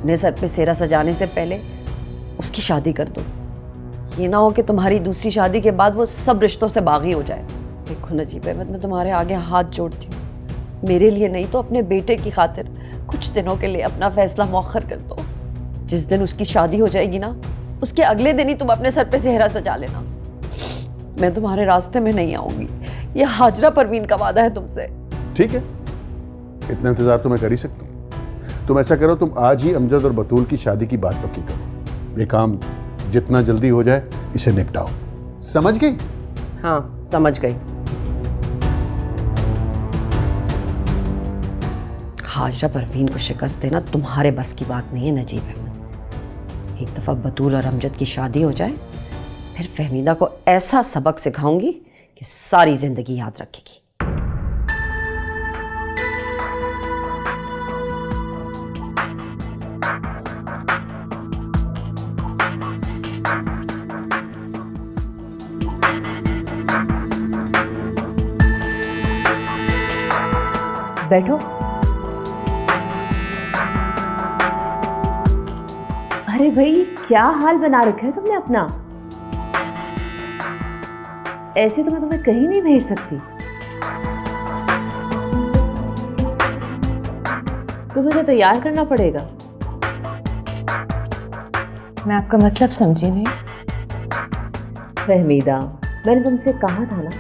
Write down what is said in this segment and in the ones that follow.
अपने सर पे सेहरा सजाने से पहले उसकी शादी कर दो। ये ना हो कि तुम्हारी दूसरी शादी के बाद वो सब रिश्तों से बागी हो जाए। देखो नजीब अहमद, मैं तुम्हारे आगे हाथ जोड़ती हूँ, मेरे लिए नहीं तो अपने बेटे की खातिर कुछ दिनों के लिए अपना फैसला मौखर कर दो। जिस दिन उसकी शादी हो जाएगी ना, उसके अगले दिन ही तुम अपने सर पे सेहरा सजा लेना। मैं तुम्हारे रास्ते में नहीं आऊंगी, ये हाजरा परवीन का वादा है तुमसे। ठीक है, इतना इंतजार तो मैं कर ही सकता हूँ। तुम ऐसा करो, तुम आज ही अमजद और बतूल की शादी की बात पक्की करो। ये काम जितना जल्दी हो जाए इसे निपटाओ, समझ गई? हाँ समझ गई। हाजरा परवीन को शिकस्त देना तुम्हारे बस की बात नहीं है नजीब अहमद। एक दफ़ा बतूल और अमजद की शादी हो जाए, फिर फहमीदा को ऐसा सबक सिखाऊंगी कि सारी जिंदगी याद रखेगी। बैठो। अरे भाई, क्या हाल बना रखा है तुमने अपना? ऐसे तो मैं तुम्हें कहीं नहीं भेज सकती। तुम्हें तो तैयार करना पड़ेगा। मैं आपका मतलब समझी नहीं। फहमीदा, मैंने तुमसे कहा था ना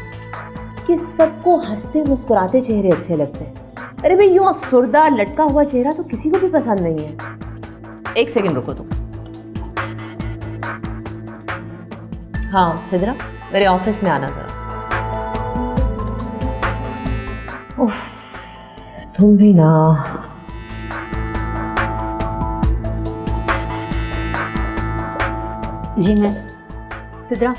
कि सबको हंसते मुस्कुराते चेहरे अच्छे लगते हैं। अरे भाई, यूं अफसुर्दा लटका हुआ चेहरा तो किसी को भी पसंद नहीं है। एक सेकंड रुको तुम। हाँ सिद्रा, मेरे ऑफिस में आना जरा। उफ, तुम भी ना। जी मैम। सिद्रा,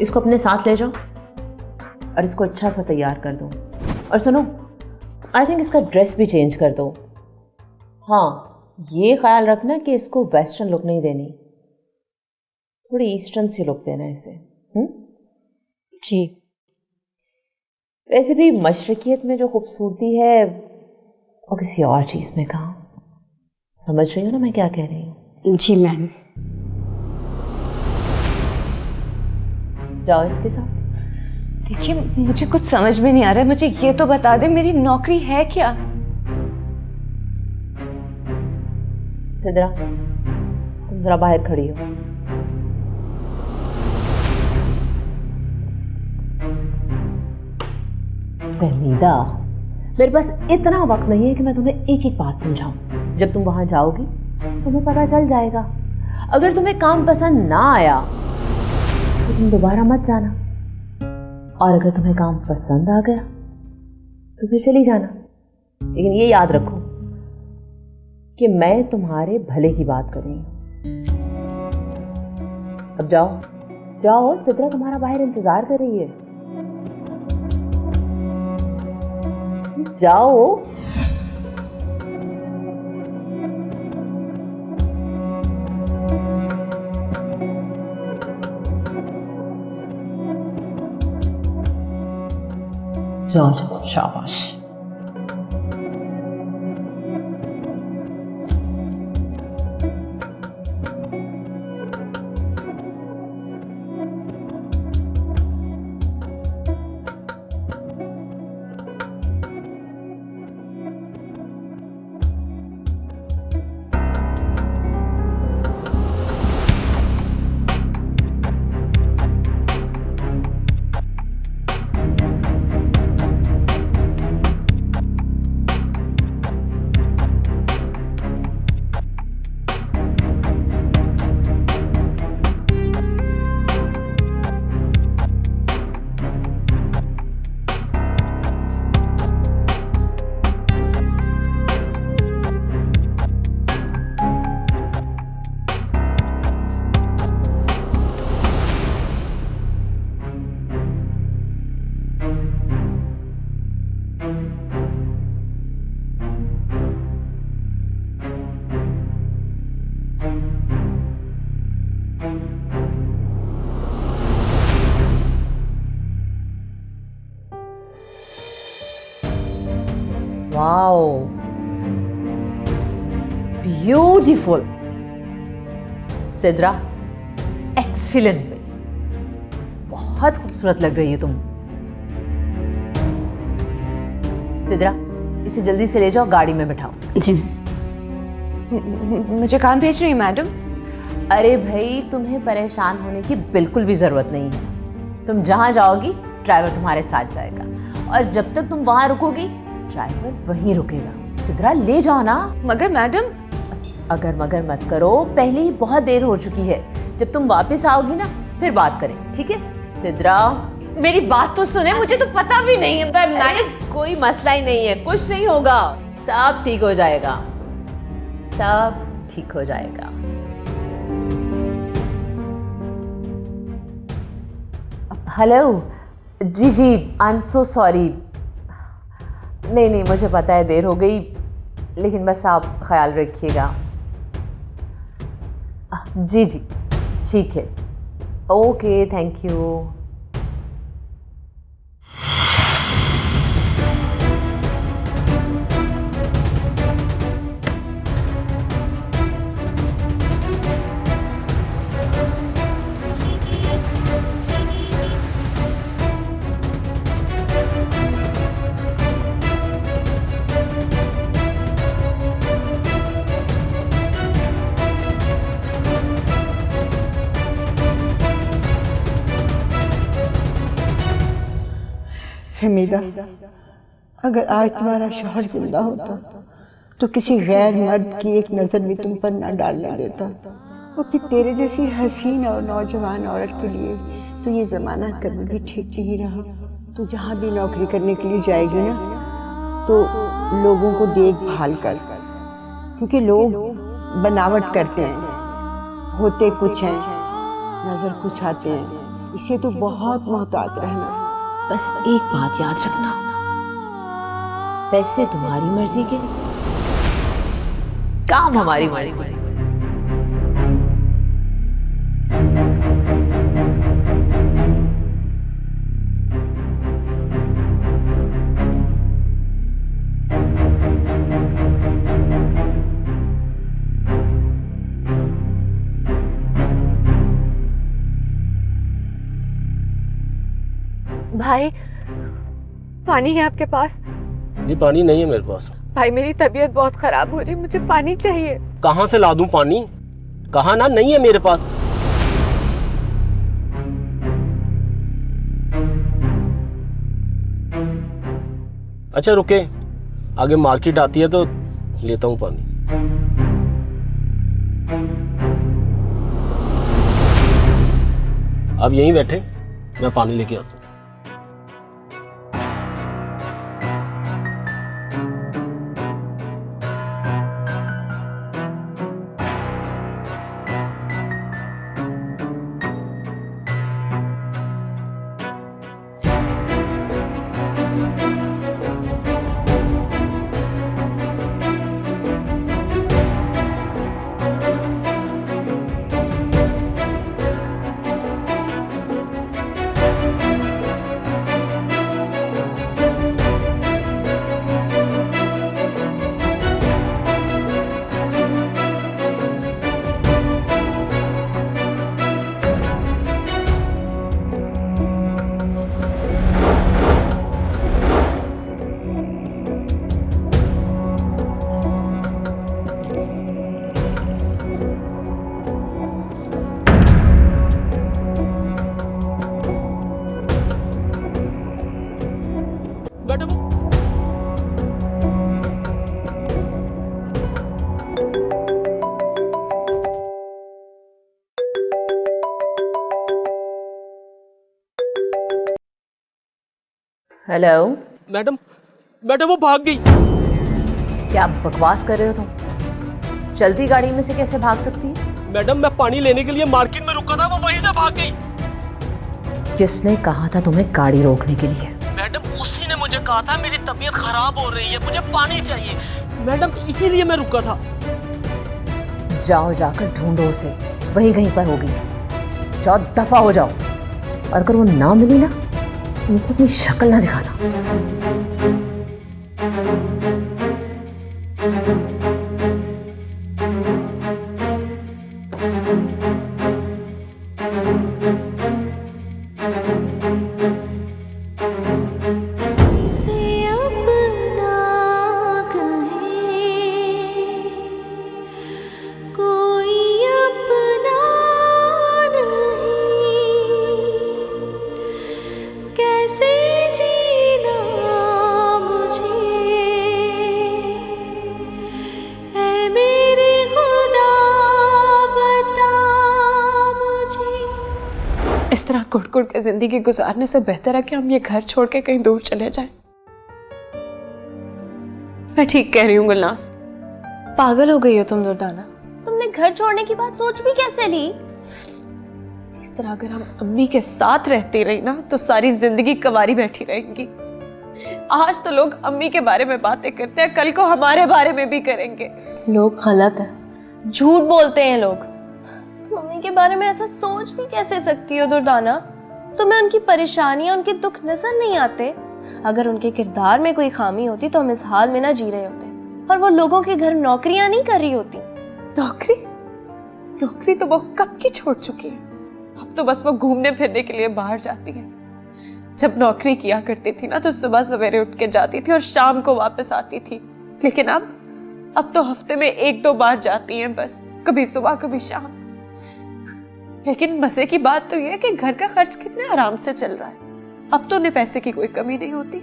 इसको अपने साथ ले जाओ और इसको अच्छा सा तैयार कर दो। और सुनो, आई थिंक इसका ड्रेस भी चेंज कर दो। हाँ, ये ख्याल रखना कि इसको वेस्टर्न लुक नहीं देनी, थोड़ी ईस्टर्न सी लुक देना इसे। जी। वैसे भी मशरकियत में जो खूबसूरती है वो किसी और चीज़ में कहाँ। समझ रही हो ना मैं क्या कह रही हूँ? जी मैम। जाओ इसके साथ। देखिए, मुझे कुछ समझ में नहीं आ रहा है, मुझे ये तो बता दे मेरी नौकरी है क्या? सिद्रा, तुम जरा बाहर खड़ी हो। फहमीदा, मेरे पास इतना वक्त नहीं है कि मैं तुम्हें एक एक बात समझाऊं। जब तुम वहां जाओगी तुम्हें पता चल जाएगा। अगर तुम्हें काम पसंद ना आया तो तुम दोबारा मत जाना, और अगर तुम्हें काम पसंद आ गया तो फिर चली जाना। लेकिन ये याद रखो कि मैं तुम्हारे भले की बात कर रही हूं। अब जाओ जाओ, सिद्रा तुम्हारा बाहर इंतजार कर रही है। जाओ। जाओ जाओ, शाबाश। Wow, beautiful. सिद्रा, एक्सीलेंट बेटी, बहुत खूबसूरत लग रही है तुम। सिद्रा, इसे जल्दी से ले जाओ, गाड़ी में बिठाओ। जी। मुझे कहाँ भेज रही है मैडम? अरे भाई, तुम्हें परेशान होने की बिल्कुल भी जरूरत नहीं है। तुम जहां जाओगी ड्राइवर तुम्हारे साथ जाएगा, और जब तक तुम वहां रुकोगी ड्राइवर वहीं रुकेगा। सिद्रा, ले जाओ ना। मगर मैडम। अगर मगर मत करो, पहले ही बहुत देर हो चुकी है। जब तुम वापस आओगी ना फिर बात करें, ठीक है? सिद्रा, मेरी बात तो सुने, मुझे तो पता भी नहीं है। पर नहीं, कोई मसला ही नहीं है, कुछ नहीं होगा, सब ठीक हो जाएगा, सब ठीक हो जाएगा। Hello ji ji, I am so sorry. नहीं नहीं, मुझे पता है देर हो गई, लेकिन बस आप ख्याल रखिएगा। जी जी, ठीक है, ओके, थैंक यू। हमीदा, अगर आज तुम्हारा शौहर जिंदा होता तो किसी गैर मर्द की एक नज़र भी तुम पर ना डालने देता, और फिर तेरे जैसी हसीन और नौजवान औरत के लिए तो ये ज़माना कभी भी ठीक नहीं रहा। तो जहाँ भी नौकरी करने के लिए जाएगी ना, तो लोगों को देखभाल कर, क्योंकि लोग बनावट करते हैं, होते कुछ हैं, नज़र कुछ आते हैं। इसे तो बहुत मोहतात रहना। बस एक बात याद रखना, पैसे तुम्हारी मर्जी के, काम हमारी मर्जी। भाई, पानी है आपके पास? जी पानी नहीं है मेरे पास। भाई, मेरी तबीयत बहुत खराब हो रही है, मुझे पानी चाहिए। कहाँ से ला दूं पानी? कहा ना नहीं है मेरे पास। अच्छा रुके, आगे मार्केट आती है तो लेता हूँ पानी। अब यहीं बैठे, मैं पानी लेके आता हूँ। हेलो मैडम, मैडम वो भाग गई। क्या बकवास कर रहे हो तुम? चलती गाड़ी में से कैसे भाग सकती है? मैडम मैं पानी लेने के लिए मार्केट में रुका था, वो वहीं से भाग गई। किसने कहा था तुम्हें गाड़ी रोकने के लिए? मैडम उसी ने मुझे कहा था मेरी तबीयत खराब हो रही है, मुझे पानी चाहिए। मैडम इसीलिए मैं रुका था। जाओ, जाकर ढूंढो उसे, वहीं कहीं पर होगी। जाओ, दफा हो जाओ, और अगर वो ना मिली ना, उनको अपनी शक्ल ना दिखाना। इस तरह कुट-कुट के जिंदगी गुजारने से बेहतर है कि हम ये घर छोड़ के कहीं दूर चले जाएं। मैं ठीक कह रही हूँ गुलनाज। पागल हो गई हो तुम दुर्दाना। तुमने घर छोड़ने की बात सोच भी कैसे ली? इस तरह अगर हम अम्मी के साथ रहती रही ना तो सारी जिंदगी कवारी बैठी रहेंगी। आज तो लोग अम्मी के बारे में बातें करते हैं, कल को हमारे बारे में भी करेंगे। लोग गलत है, झूठ बोलते हैं लोग। तुम मम्मी के बारे में ऐसा सोच भी कैसे सकती हो दुर्दाना? तुम्हें उनकी परेशानियां, उनके दुख नजर नहीं आते? अगर उनके किरदार में कोई खामी होती तो हम इस हाल में ना जी रहे होते। और वो लोगों के घर नौकरियां नहीं कर रही होती। नौकरी? नौकरी तो वो कब की छोड़ चुकी है। अब तो बस वो घूमने फिरने के लिए बाहर जाती है। जब नौकरी किया करती थी ना तो सुबह सवेरे उठ के जाती थी और शाम को वापस आती थी। लेकिन अब तो हफ्ते में 1-2 बार जाती हैं बस, कभी सुबह कभी शाम। लेकिन मजे की बात तो यह है कि घर का खर्च कितने आराम से चल रहा है। अब तो उन्हें पैसे की कोई कमी नहीं होती,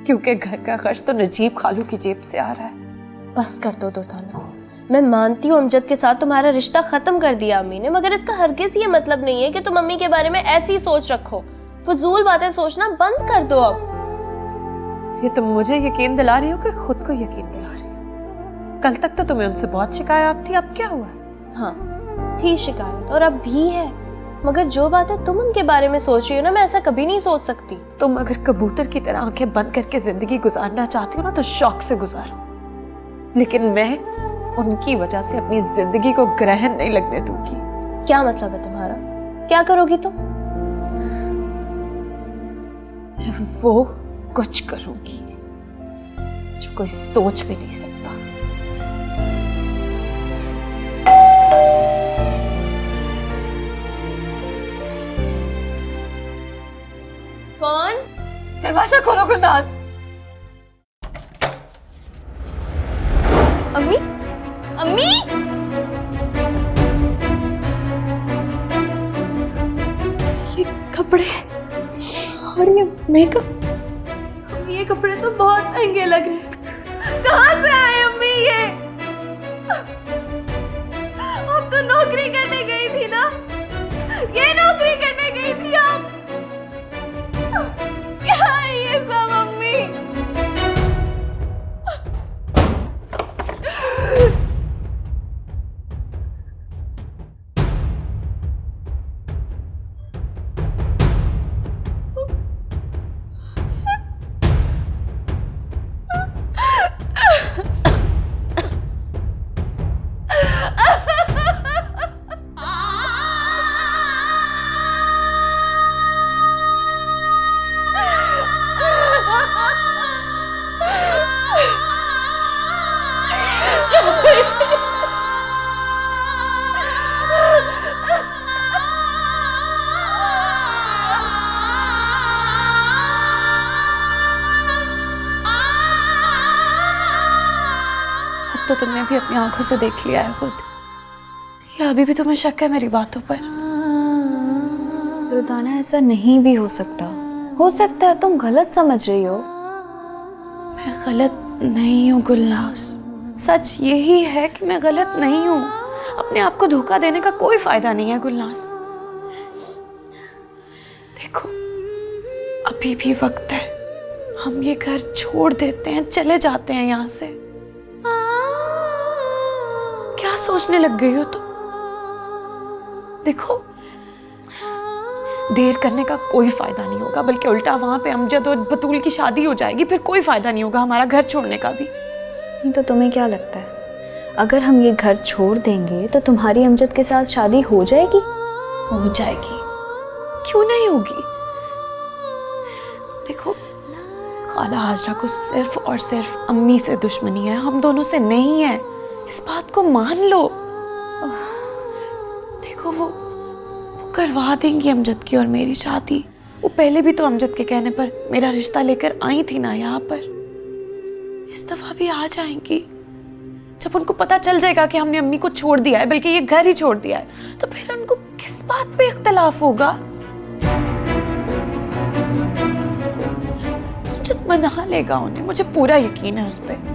क्योंकि घर का खर्च तो नजीब खालू की जेब से आ रहा है। बस कर दो दुर्दाना। मैं मानती हूँ अमजद के साथ तुम्हारा रिश्ता खत्म कर दिया अम्मी ने, मगर इसका हरगिज ये मतलब नहीं है कि तुम अम्मी के बारे में ऐसी सोच रखो। फजूल बातें सोचना बंद कर दो अब। ये तुम मुझे यकीन दिला रही हो कि खुद को यकीन दिला रही हो? कल तक तो तुम्हें उनसे बहुत शिकायत थी, अब क्या हुआ? हाँ थी शिकायत और अब भी है, मगर जो बातें तुम उनके बारे में सोच रही हो ना, मैं ऐसा कभी नहीं सोच सकती। तुम अगर कबूतर की तरह आंखें बंद करके जिंदगी गुजारना चाहती हो ना तो शौक से गुजारो, लेकिन मैं उनकी वजह से अपनी जिंदगी को ग्रहण नहीं लगने दूंगी। क्या मतलब है तुम्हारा? क्या करोगी तुम? वो कुछ करूंगी जो कोई सोच भी नहीं सकता। कौन? दरवाजा खोलो गुलनाज। अम्मी? अम्मी? ये कपड़े और ये मेकअप, ये कपड़े तो बहुत महंगे लग रहे हैं। कहाँ से आए अम्मी ये? अब तो नौकरी करने गई थी ना, ये नौकरी करने गई थी आप। क्या है ये सब अम्मी? तो तुमने भी अपनी आंखों से देख लिया है खुद, या अभी भी तुम्हें शक है मेरी बातों पर? दुर्दाना ऐसा नहीं भी हो सकता है तुम गलत समझ रही हो। मैं गलत नहीं हूँ गुलनाज, सच यही है कि मैं गलत नहीं हूँ। अपने आप को धोखा देने का कोई फायदा नहीं है गुलनाज। देखो अभी भी वक्त है, हम ये घर छोड़ देते हैं, चले जाते हैं यहाँ से। क्या सोचने लग गई हो तुम? देखो देर करने का कोई फायदा नहीं होगा, बल्कि उल्टा वहां पे अमजद और बतूल की शादी हो जाएगी, फिर कोई फायदा नहीं होगा हमारा घर छोड़ने का भी। तो तुम्हें क्या लगता है, अगर हम ये घर छोड़ देंगे तो तुम्हारी अमजद के साथ शादी हो जाएगी? हो जाएगी, क्यों नहीं होगी? देखो खाला हाजरा को सिर्फ और सिर्फ अम्मी से दुश्मनी है, हम दोनों से नहीं है। इस बात को मान लो। देखो वो करवा देंगी अमजद की और मेरी शादी। वो पहले भी तो अमजद के कहने पर मेरा रिश्ता लेकर आई थी ना यहाँ पर, इस दफा भी आ जाएंगी। जब उनको पता चल जाएगा कि हमने अम्मी को छोड़ दिया है, बल्कि ये घर ही छोड़ दिया है, तो फिर उनको किस बात पे इख्तलाफ होगा? अमजद मना लेगा उन्हें, मुझे पूरा यकीन है उस पर।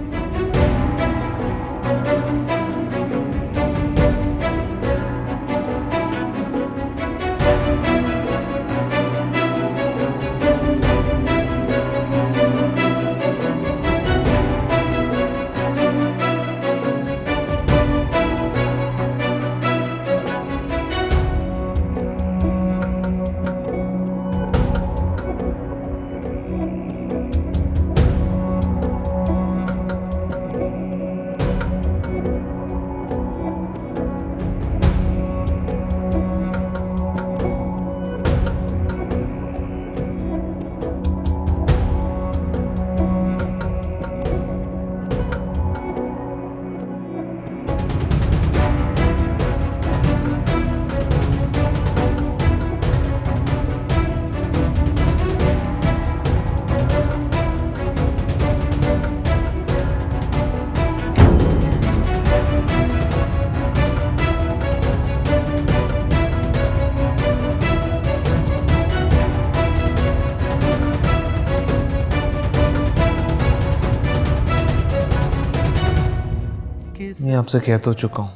मैं आपसे कह तो चुका हूँ,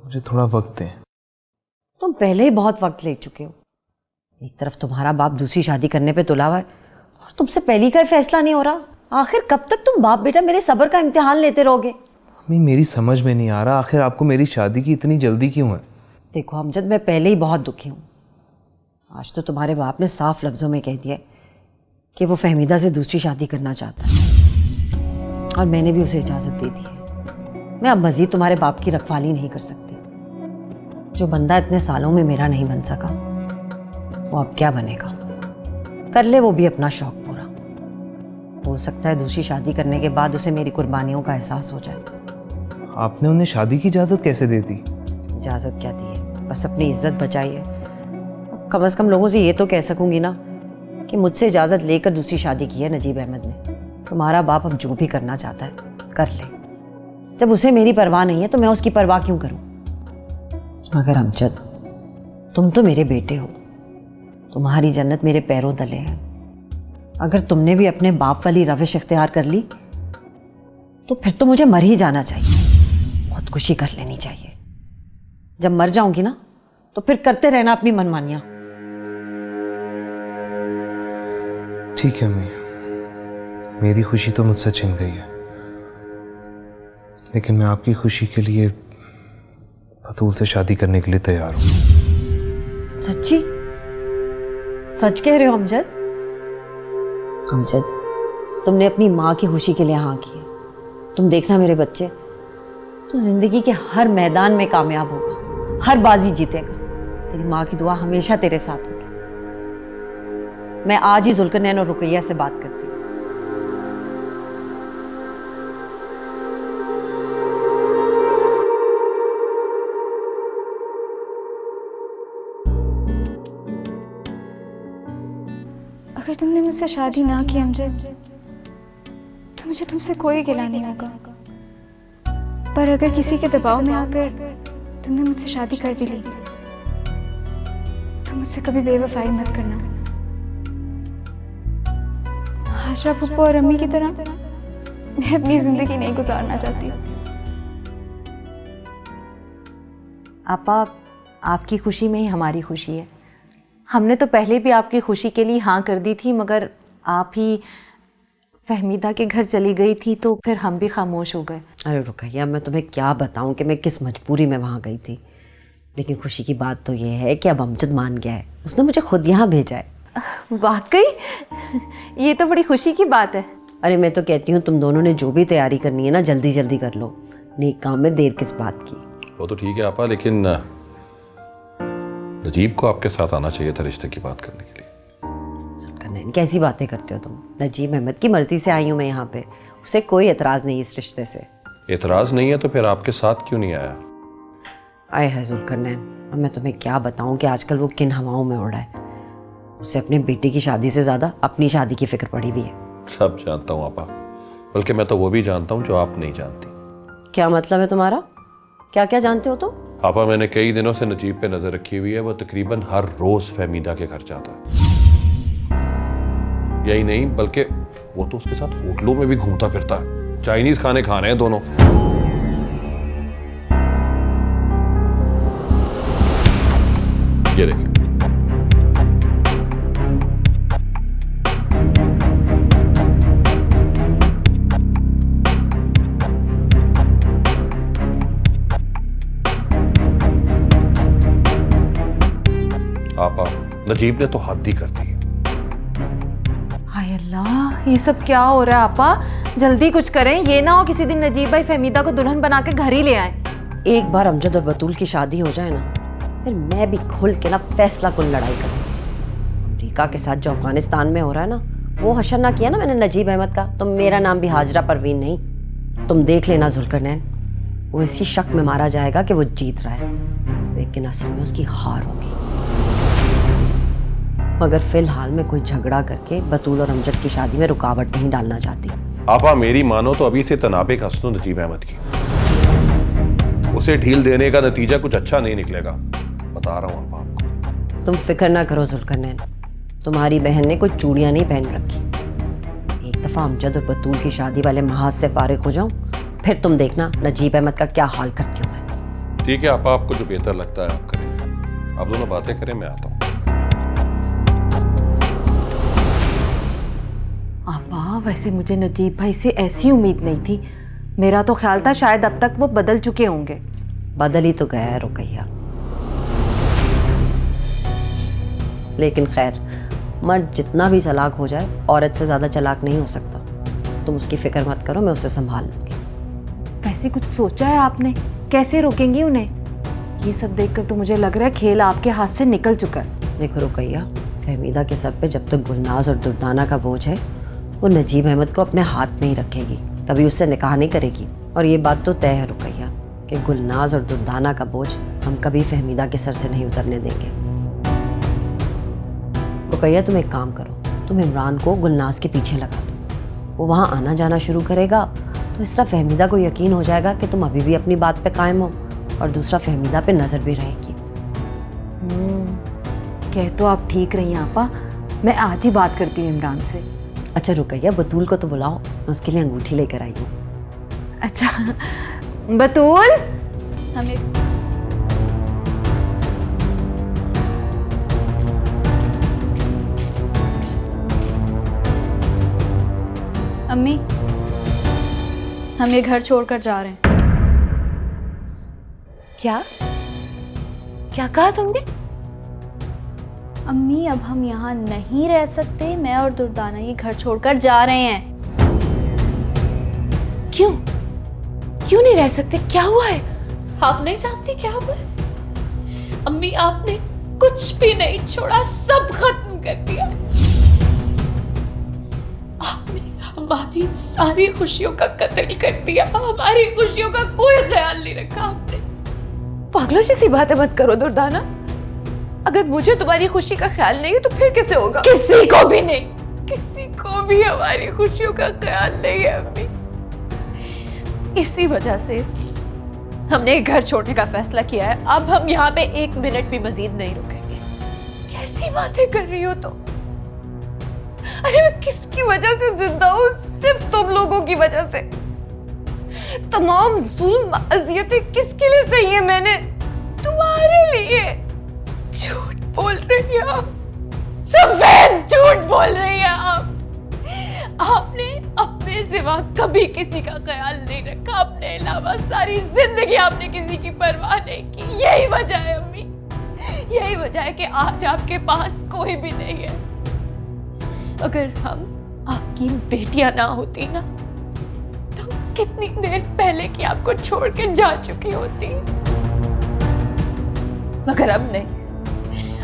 मुझे थोड़ा वक्त दें। तुम पहले ही बहुत वक्त ले चुके हो। एक तरफ तुम्हारा बाप दूसरी शादी करने पे तुला हुआ है और तुमसे पहली का फैसला नहीं हो रहा। आखिर कब तक तुम बाप बेटा मेरे सब्र का इम्तिहान लेते रहोगे? अम्मी मेरी समझ में नहीं आ रहा, आखिर आपको मेरी शादी की इतनी जल्दी क्यों है? देखो अमजद, मैं पहले ही बहुत दुखी हूँ। आज तो तुम्हारे बाप ने साफ लफ्जों में कह दिया कि वो फहमीदा से दूसरी शादी करना चाहता है और मैंने भी उसे इजाज़त दे दी है। मैं अब मज़ीद तुम्हारे बाप की रखवाली नहीं कर सकती। जो बंदा इतने सालों में मेरा नहीं बन सका वो अब क्या बनेगा? कर ले वो भी अपना शौक पूरा। हो सकता है दूसरी शादी करने के बाद उसे मेरी कुर्बानियों का एहसास हो जाए। आपने उन्हें शादी की इजाज़त कैसे दे दी? इजाज़त क्या दी है, बस अपनी इज्जत बचाई है। कम से कम लोगों से ये तो कह सकूंगी ना कि मुझसे इजाज़त लेकर दूसरी शादी की है नजीब अहमद ने। तुम्हारा बाप अब जो भी करना चाहता है कर ले। जब उसे मेरी परवाह नहीं है तो मैं उसकी परवाह क्यों करूं? मगर अमजद, तुम तो मेरे बेटे हो, तुम्हारी जन्नत मेरे पैरों तले है। अगर तुमने भी अपने बाप वाली रविश इख्तियार कर ली तो फिर तो मुझे मर ही जाना चाहिए, खुदकुशी कर लेनी चाहिए। जब मर जाऊंगी ना तो फिर करते रहना अपनी मनमानियां। ठीक है अम्मी, मेरी खुशी तो मुझसे छिन गई है, लेकिन मैं आपकी खुशी के लिए बतूल से शादी करने के लिए तैयार हूँ। सच्ची? सच कह रहे हो अमजद? अमजद, तुमने अपनी माँ की खुशी के लिए हाँ की है। तुम देखना मेरे बच्चे, तू जिंदगी के हर मैदान में कामयाब होगा, हर बाजी जीतेगा। तेरी माँ की दुआ हमेशा तेरे साथ होगी। मैं आज ही जुल्करनैन और रुकैया से बात करती हूँ। अगर तुमने मुझसे शादी ना की अमजद तो मुझे तुमसे कोई गिला नहीं होगा। पर अगर किसी के दबाव में आकर तुमने मुझसे शादी कर भी ली तो मुझसे कभी बेवफाई मत करना। हाशा पप्पू और अम्मी की तरह मैं अपनी जिंदगी नहीं गुजारना चाहती। आपा, आपकी खुशी में ही हमारी खुशी है। हमने तो पहले भी आपकी खुशी के लिए हाँ कर दी थी, मगर आप ही फहमीदा के घर चली गई थी तो फिर हम भी खामोश हो गए। अरे रुकैया, मैं तुम्हें क्या बताऊं कि मैं किस मजबूरी में वहाँ गई थी। लेकिन खुशी की बात तो ये है कि अब अमजद मान गया है, उसने मुझे खुद यहाँ भेजा है। वाकई ये तो बड़ी खुशी की बात है। अरे मैं तो कहती हूँ तुम दोनों ने जो भी तैयारी करनी है ना जल्दी जल्दी कर लो। नेक काम में देर किस बात की। वो तो ठीक है आपा, लेकिन नजीब को आपके साथ आना चाहिए था रिश्ते की बात करने के लिए। सुनकर कैसी बातें करते हो तुम? नजीब अहमद की मर्जी से आई हूँ मैं यहाँ पे, उसे कोई एतराज़ नहीं इस रिश्ते से। एतराज़ नहीं है तो फिर आपके साथ क्यों नहीं आया? आए है जुल्करनैन, अब मैं तुम्हें क्या बताऊँ कि आजकल वो किन हवाओं में उड़ा है। उसे अपने बेटे की शादी से ज़्यादा अपनी शादी की फिक्र पड़ी हुई है। सब जानता हूँ आपा, बल्कि मैं तो वो भी जानता हूँ जो आप नहीं जानती। क्या मतलब है तुम्हारा? क्या क्या जानते हो तुम? आपा, मैंने कई दिनों से नजीब पे नजर रखी हुई है। वो तकरीबन हर रोज फहमीदा के घर जाता है। यही नहीं बल्कि वो तो उसके साथ होटलों में भी घूमता फिरता है। चाइनीज खाने खा रहे हैं दोनों। ये देखिए, आपा नजीब ने तो हद ही कर दी। हाय अल्लाह, ये सब क्या हो रहा है आपा? जल्दी कुछ करें, ये ना हो किसी दिन नजीब भाई फहमीदा को दुल्हन बना के घर ही ले आए। एक बार अमजद और बतूल की शादी हो जाए ना, फिर मैं भी खुल के ना फैसला कुल लड़ाई करूँ। अमरीका के साथ जो अफगानिस्तान में हो रहा है ना, वो हशर ना किया ना मैंने नजीब अहमद का, तो मेरा नाम भी हाजरा परवीन नहीं। तुम देख लेना जुल्करनैन, वो इसी शक में मारा जाएगा कि वो जीत रहा है, लेकिन असल में उसकी हार होगी। मगर फिलहाल मैं कोई झगड़ा करके बतूल और अमजद की शादी में रुकावट नहीं डालना चाहती। आपा मेरी मानो तो अभी से तनाबे का सुनो नजीब अहमद की। उसे ढील देने का नतीजा कुछ अच्छा नहीं निकलेगा, बता रहा हूँ आपको। तुम फिक्र ना करो जुल्करनैन, तुम्हारी बहन ने कोई चूड़ियां नहीं पहन रखी। एक दफा अमजद और बतूल की शादी वाले महाज से फारिग हो जाऊं, फिर तुम देखना नजीब अहमद का क्या हाल करती हूँ मैं। ठीक है आपा, आपको जो बेहतर लगता है आप करें। आप दोनों बातें करें, मैं आता हूँ। आपा वैसे मुझे नजीब भाई से ऐसी उम्मीद नहीं थी। मेरा तो ख्याल था शायद अब तक वो बदल चुके होंगे। बदल ही तो गया है रुकैया, लेकिन खैर मर्द जितना भी चालाक हो जाए औरत से ज़्यादा चालाक नहीं हो सकता। तुम उसकी फिक्र मत करो, मैं उसे संभाल लूंगी। वैसे कुछ सोचा है आपने, कैसे रोकेंगी उन्हें? ये सब देखकर तो मुझे लग रहा है खेल आपके हाथ से निकल चुका है। देखो रुकैया, फहमीदा के सर पे जब तक गुलनाज और दुर्दाना का बोझ है वो नजीब अहमद को अपने हाथ में ही रखेगी, कभी उससे निकाह नहीं करेगी। और ये बात तो तय है रुकैया कि गुलनाज और दुर्दाना का बोझ हम कभी फहमीदा के सर से नहीं उतरने देंगे। रुकैया तुम एक काम करो, तुम इमरान को गुलनाज के पीछे लगा दो, वो वहाँ आना जाना शुरू करेगा तो इस तरह फहमीदा को यकीन हो जाएगा कि तुम अभी भी अपनी बात पे कायम हो, और दूसरा फहमीदा पे नज़र भी रहेगी। कह तो आप ठीक रही हैं आपा, मैं आज ही बात करती हूँ इमरान से। अच्छा रुकैया, बतूल को तो बुलाओ, मैं उसके लिए अंगूठी लेकर आई हूँ। अच्छा बतूल, हमें अम्मी, हम ये घर छोड़कर जा रहे हैं। क्या क्या कहा तुमने? अम्मी अब हम यहाँ नहीं रह सकते, मैं और दुर्दाना ये घर छोड़कर जा रहे हैं। क्यों क्यों नहीं रह सकते? क्या हुआ है? आप नहीं जानती क्या हुआ है? अम्मी आपने कुछ भी नहीं छोड़ा, सब खत्म कर दिया। आपने हमारी सारी खुशियों का कत्ल कर दिया, हमारी खुशियों का कोई ख्याल नहीं रखा आपने। पागलों जैसी बातें मत करो दुर्दाना, अगर मुझे तुम्हारी खुशी का ख्याल नहीं है तो फिर कैसे होगा? किसी को भी नहीं, किसी को भी हमारी खुशियों का ख्याल नहीं है अम्मी। इसी वजह से हमने घर छोड़ने का फैसला किया है। अब हम यहाँ पे एक मिनट भी मजीद नहीं रुकेंगे। कैसी बातें कर रही हो तुम? अरे मैं किसकी वजह से जिंदा हूँ? सिर्फ तुम लोगों की वजह से। तमाम जुल्म अजियतें किसके लिए सही है मैंने? तुम्हारे लिए। झूठ बोल रही है आप, सफेद झूठ बोल रही है आप। आपने अपने सिवा कभी किसी का ख्याल नहीं रखा, अपने अलावा सारी जिंदगी आपने किसी की परवाह नहीं की। यही वजह है अम्मी, यही वजह है कि आज आपके पास कोई भी नहीं है। अगर हम आपकी बेटियां ना होती ना तो कितनी देर पहले की आपको छोड़ के जा चुकी होती। मगर अब नहीं,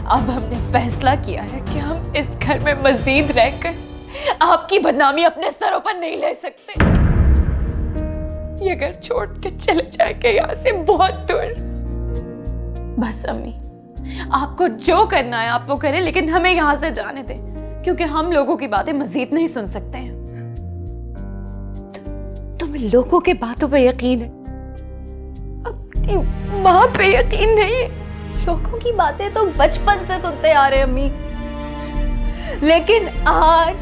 अब हमने फैसला किया है कि हम इस घर में मजीद रहकर आपकी बदनामी अपने सरों पर नहीं ले सकते। ये घर छोड़ के चले जाएंगे यहाँ से बहुत दूर। बस अम्मी, आपको जो करना है आप वो करें, लेकिन हमें यहाँ से जाने दें, क्योंकि हम लोगों की बातें मजीद नहीं सुन सकते हैं। तुम्हें लोगों के बातों पे यकीन है, अपनी माँ पे यकीन नहीं है। लोगों की बातें तो बचपन से सुनते आ रहे अम्मी, लेकिन आज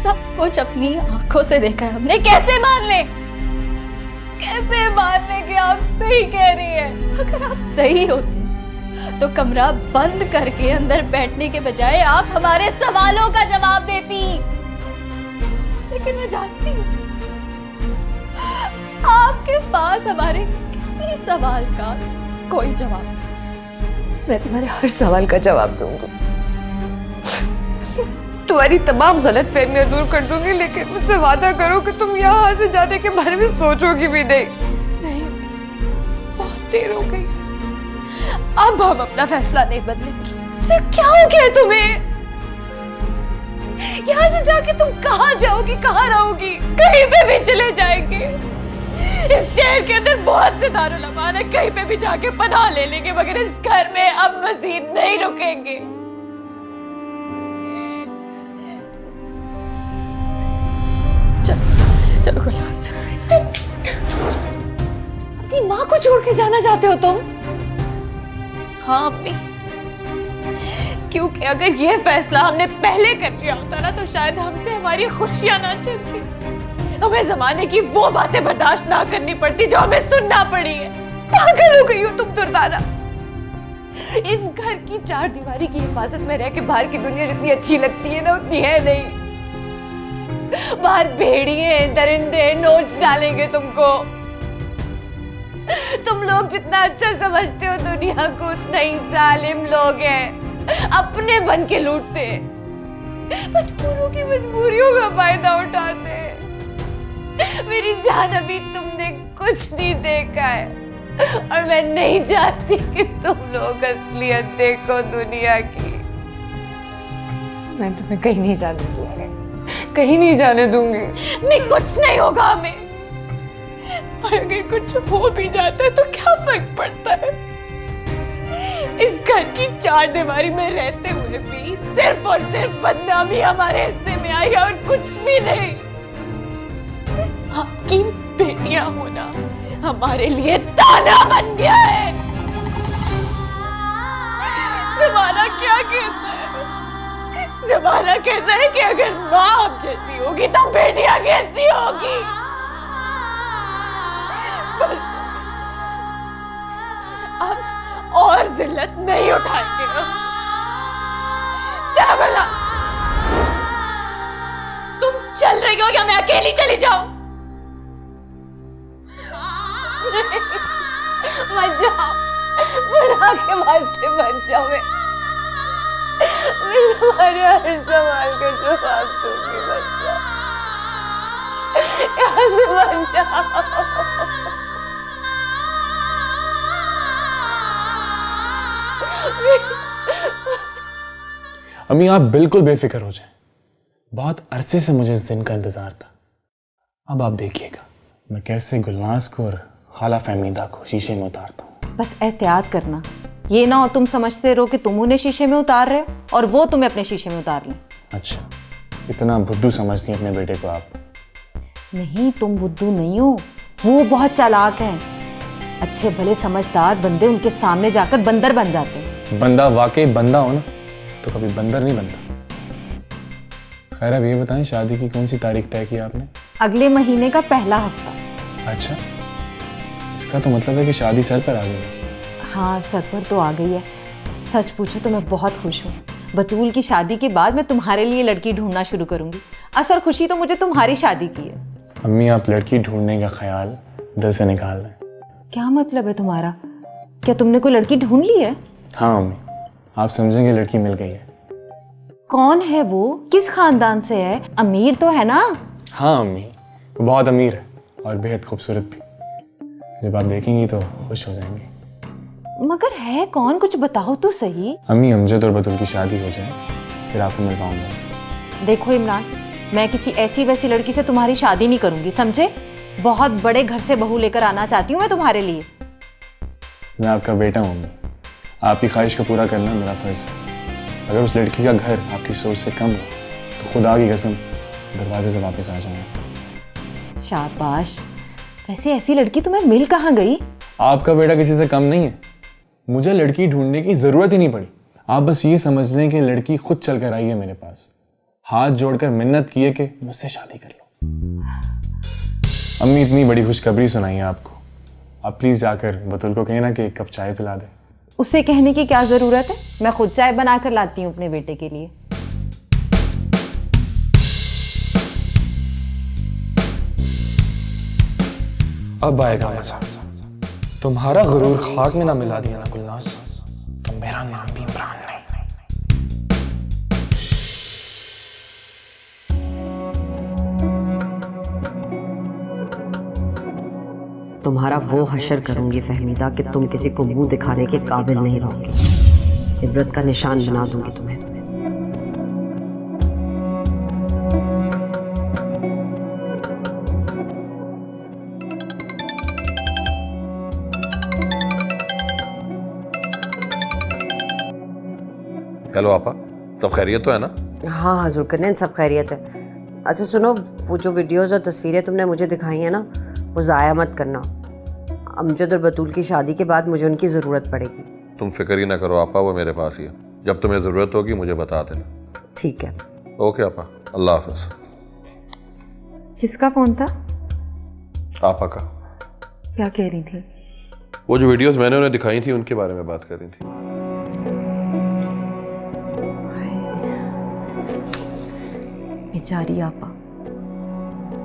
सब कुछ अपनी आंखों से देखा है हमने। कैसे मान ले, कैसे मान ले कि आप सही कह रही हैं? अगर आप सही होते तो कमरा बंद करके अंदर बैठने के बजाय आप हमारे सवालों का जवाब देती। लेकिन मैं जानती हूँ आपके पास हमारे किसी सवाल का कोई जवाब नहीं। मैं तुम्हारे हर सवाल का जवाब दूंगी, तुम्हारी तमाम गलत फहमियां दूर कर दूंगी, लेकिन मुझसे वादा करो कि तुम यहाँ से जाने के बारे में सोचोगी भी नहीं। नहीं, बहुत देर हो गई, अब हम अपना फैसला नहीं बदलेंगे। सर क्या हो गया तुम्हें? यहाँ से जाके तुम कहाँ जाओगी, कहाँ रहोगी? कहीं पे भी चले जाएंगे। इस शहर के अंदर बहुत से दारुल अमान है, कहीं पे भी जाके पनाह ले लेंगे, मगर इस घर में अब मजीद नहीं रुकेंगे। चलो गुलनाज। अपनी माँ को छोड़ के जाना चाहते हो तुम? हाँ अम्मी, क्योंकि अगर ये फैसला हमने पहले कर लिया होता ना तो शायद हमसे हमारी खुशियां ना छिनती, हमें जमाने की वो बातें बर्दाश्त ना करनी पड़ती जो हमें सुनना पड़ी है। पागल हो गई हो तुम दुर्दाना। इस घर की चार दीवारी की हिफाजत में रह के बाहर की दुनिया जितनी अच्छी लगती है ना उतनी है नहीं। बाहर भेड़िए दरिंदे नोच डालेंगे तुमको। तुम लोग जितना अच्छा समझते हो दुनिया को उतना ही जालिम लोग हैं, अपने बन के लूटते हैं, मजबूरों की मजबूरियों का फायदा उठाते हैं। मेरी जान अभी तुमने कुछ नहीं देखा है और मैं नहीं चाहती कि तुम लोग असलियत देखो दुनिया की। मैं तुम्हें कहीं नहीं जाने दूंगी, कहीं नहीं जाने दूंगी। नहीं कुछ नहीं होगा हमें, और अगर कुछ हो भी जाता है तो क्या फर्क पड़ता है। इस घर की चार दीवारी में रहते हुए भी सिर्फ और सिर्फ बदनामी हमारे हिस्से में आई और कुछ भी नहीं। आपकी बेटियां होना हमारे लिए ताना बन गया है। जमाना क्या कहता है? जमाना कहता है कि अगर माँ अब जैसी होगी तो बेटियां कैसी होगी। बस अब और जिल्लत नहीं उठाएंगे हम। चलो गुलनाज, तुम चल रही हो या मैं अकेली चली जाऊं? मत जाओ, खुदा के वास्ते मत जाओ। मैं तुम्हारे हर सवाल का जवाब दूंगी। मत जाओ, यहाँ से मत जाओ। अम्मी आप बिल्कुल बेफिक्र हो जाएं। बहुत अरसे से मुझे इस दिन का इंतजार था। अब आप देखिएगा मैं कैसे गुलनाज को और खाला फहमीदा को शीशे में उतारता हूँ। बस एहतियात करना, ये ना हो तुम समझते रहो कि तुम उन्हें शीशे में उतार रहे हो और वो तुम्हें अपने शीशे में उतार लें। अच्छा, इतना बुद्धू समझती हैं अपने बेटे को आप? नहीं, तुम बुद्धू नहीं हो, वो बहुत चालाक हैं। अच्छे भले समझदार बंदे उनके सामने जाकर बंदर बन जाते हैं। बंदा वाकई बंदा हो ना तो कभी बंदर नहीं बनता। खैर अब ये बताएं, शादी की कौन सी तारीख तय की आपने? अगले महीने का पहला हफ्ता। अच्छा, इसका तो मतलब है कि शादी सर पर आ गई है। हाँ, सर पर तो आ गई है। सच पूछो तो मैं बहुत खुश हूँ। बतूल की शादी के बाद मैं तुम्हारे लिए लड़की ढूंढना शुरू करूंगी। असल खुशी तो मुझे तुम्हारी शादी की है। अम्मी आप लड़की ढूंढने का ख्याल दिल से निकाल दें। क्या मतलब है तुम्हारा? क्या तुमने कोई लड़की ढूंढ ली है? हाँ अम्मी, आप समझेंगे लड़की मिल गई है। कौन है वो? किस खानदान से है? अमीर तो है ना? हाँ अम्मी, वो बहुत अमीर है और बेहद खूबसूरत भी। जब आप देखेंगी तो खुश हो जाएंगी। मगर है कौन? कुछ बताओ तो सही। अम्मी अमजद और बतूल की शादी हो जाए फिर आपको मिलवाऊंगा इससे। देखो इमरान, मैं किसी ऐसी वैसी लड़की से तुम्हारी शादी नहीं करूंगी, समझे? बहुत बड़े घर से बहू लेकर आना चाहती हूँ मैं तुम्हारे लिए। मैं आपका बेटा हूँ अम्मी, आपकी ख्वाहिश को पूरा करना मेरा फर्ज है। अगर उस लड़की का घर आपकी सोच से कम हो तो खुदा की कसम दरवाजे से वापस आ जाऊंगा। शाबाश। वैसे ऐसी लड़की तुम्हें मिल कहाँ गई? आपका बेटा किसी से कम नहीं है। मुझे लड़की ढूंढने की जरूरत ही नहीं पड़ी। आप बस ये समझ लें कि लड़की खुद चल कर आई है मेरे पास, हाथ जोड़कर मिन्नत की है कि मुझसे शादी कर लो। अम्मी इतनी बड़ी खुशखबरी सुनाई है आपको, आप प्लीज जाकर बतूल को कहना कि एक कप चाय पिला दे। उसे कहने की क्या जरूरत है? मैं खुद चाय बनाकर लाती हूँ अपने बेटे के लिए। अब आएगा मजा। तुम्हारा गुरूर खाक में ना मिला दिया ना गुलनाज, तो मेरा नाम भी इमरान नहीं। तुम्हारा वो हशर करूंगी फहमीदा कि तुम किसी को मुंह दिखाने के काबिल नहीं रहोगे। इबरत का निशान बना दूंगी तुम्हें। हेलो आपा, सब खैरियत तो है ना? हाँ हाँ जुल्करनैन, सब खैरियत है। अच्छा सुनो, वो जो वीडियोस और तस्वीरें तुमने मुझे दिखाई हैं ना, वो ज़ाया मत करना। अमजद और बतूल की शादी के बाद मुझे उनकी ज़रूरत पड़ेगी। तुम फिक्र ही ना करो आपा, वो मेरे पास ही है। जब तुम्हें ज़रूरत होगी मुझे बता देना। ठीक है। ओके आपा, अल्लाह हाफ़िज़। किसका फ़ोन था? आपा का। क्या कह रही थी? वो जो वीडियोस मैंने उन्हें दिखाई थी उनके बारे में बात कर रही थी। बेचारी आपा,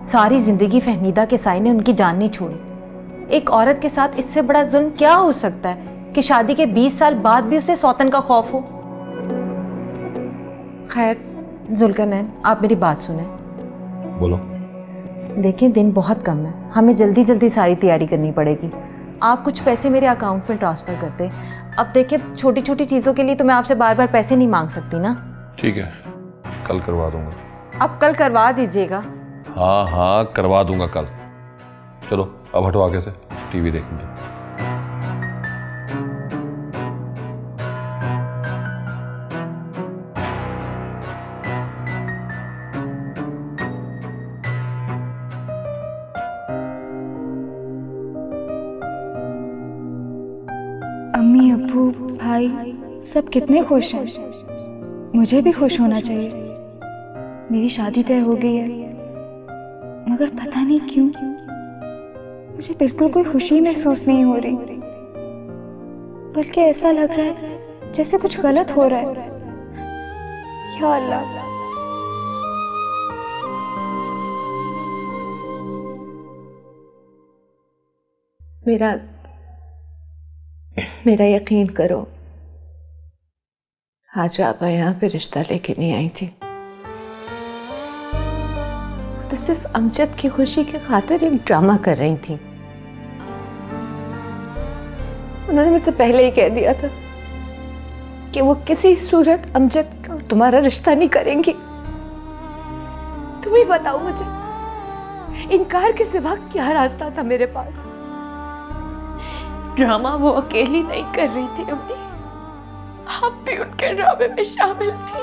सारी जिंदगी फहमीदा के साई ने उनकी जान नहीं छोड़ी। एक औरत के साथ इससे बड़ा जुल्म क्या हो सकता है कि शादी के 20 साल बाद भी उसे सौतन का खौफ हो। खैर जुल्करनैन, आप मेरी बात सुने। बोलो। देखिए दिन बहुत कम है, हमें जल्दी जल्दी सारी तैयारी करनी पड़ेगी। आप कुछ पैसे मेरे अकाउंट में ट्रांसफ़र कर दें। अब देखिए छोटी छोटी चीज़ों के लिए तो मैं आपसे बार बार पैसे नहीं मांग सकती ना। ठीक है, कल करवा दूंगा। आप कल करवा दीजिएगा। हाँ हाँ करवा दूंगा कल। चलो अब हटो आगे से, टीवी देखेंगे। अम्मी, अब्बू, भाई सब कितने खुश हैं। मुझे भी खुश होना चाहिए। मेरी शादी तय हो गई है, मगर पता नहीं क्यों मुझे बिल्कुल कोई खुशी महसूस नहीं हो रही, बल्कि ऐसा लग रहा है जैसे कुछ गलत हो रहा है। या अल्लाह, मेरा यकीन करो, आज आप यहाँ पे रिश्ता लेके नहीं आई थी। वो तो सिर्फ अमजद की खुशी की खातिर एक ड्रामा कर रही थी। उन्होंने मुझसे पहले ही कह दिया था कि वो किसी सूरत अमजद का तुम्हारा रिश्ता नहीं करेंगी। तुम ही बताओ मुझे, इनकार के सिवा क्या रास्ता था मेरे पास? ड्रामा वो अकेली नहीं कर रही थी अम्मी, आप भी उनके ड्रामे में शामिल थी।